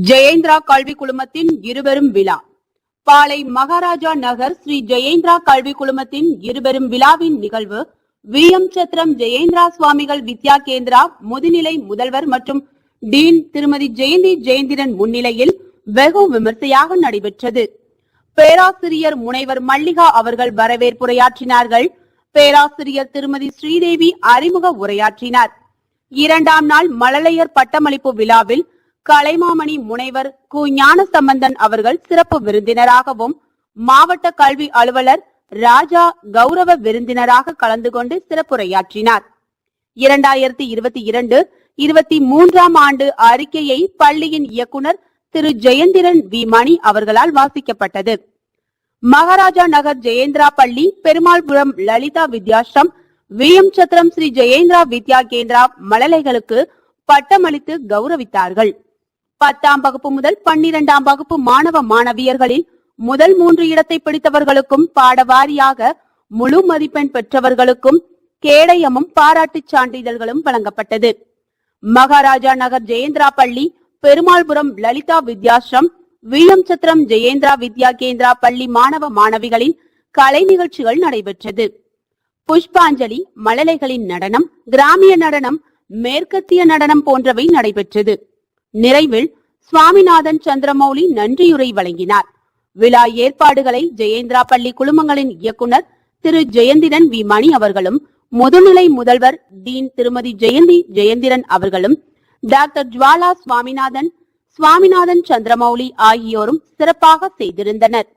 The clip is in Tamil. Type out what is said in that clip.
ஜெயேந்திரா கல்வி குழுமத்தின் இருவரும் விழா. பாளை மகாராஜா நகர் ஸ்ரீ ஜெயேந்திரா கல்வி குழுமத்தின் இருவரும் விழாவின் நிகழ்வு விஎம் சத்திரம் ஜெயேந்திரா சுவாமிகள் வித்யா கேந்திரா முதுநிலை முதல்வர் மற்றும் டீன் திருமதி ஜெயந்தி ஜெயந்திரன் முன்னிலையில் வெகு விமர்சையாக நடைபெற்றது. பேராசிரியர் முனைவர் மல்லிகா அவர்கள் வரவேற்புரையாற்றினார்கள். பேராசிரியர் திருமதி ஸ்ரீதேவி அறிமுக உரையாற்றினார். இரண்டாம் நாள் மழலையர் பட்டமளிப்பு விழாவில் கலைமாமணி முனைவர் கு ஞானசம்பந்தன் அவர்கள் சிறப்பு விருந்தினராகவும் மாவட்ட கல்வி அலுவலர் ராஜா கௌரவ விருந்தினராக கலந்து கொண்டு சிறப்புரையாற்றினார். 2022-23 ஆண்டு அறிக்கையை பள்ளியின் இயக்குனர் திரு ஜெயந்திரன் வி மணி அவர்களால் வாசிக்கப்பட்டது. மகாராஜா நகர் ஜெயேந்திரா பள்ளி, பெருமாள்புரம் லலிதா வித்யாஸ்ரம், விஎம் சத்திரம் ஸ்ரீ ஜெயேந்திரா வித்யா கேந்திரா மழலைகளுக்கு பட்டமளித்து கௌரவித்தார்கள். 10ஆம் வகுப்பு முதல் 12ஆம் வகுப்பு மாணவ மாணவியர்களில் முதல் 3 இடத்தை பிடித்தவர்களுக்கும் பாடவாரியாக முழு மதிப்பெண் பெற்றவர்களுக்கும் கேடயமும் பாராட்டுச் சான்றிதழ்களும் வழங்கப்பட்டது. மகாராஜா நகர் ஜெயேந்திரா பள்ளி, பெருமாள்புரம் லலிதா வித்யாஸ்ரம், விஎம் சத்திரம் ஜெயேந்திரா வித்யா கேந்திரா பள்ளி மாணவ மாணவிகளின் கலை நிகழ்ச்சிகள் நடைபெற்றது. புஷ்பாஞ்சலி, மழலைகளின் நடனம், கிராமிய நடனம், மேற்கத்திய நடனம் போன்றவை நடைபெற்றது. நிறைவில் சுவாமிநாதன் சந்திரமௌலி நன்றியுரை வழங்கினார். விழா ஏற்பாடுகளை ஜெயேந்திரா பள்ளி குழுமங்களின் இயக்குனர் திரு ஜெயந்திரன் வி மணி அவர்களும், முதுநிலை முதல்வர் டீன் திருமதி ஜெயந்தி ஜெயந்திரன் அவர்களும், டாக்டர் ஜுவாலா சுவாமிநாதன் சந்திரமௌலி ஆகியோரும் சிறப்பாக செய்திருந்தனர்.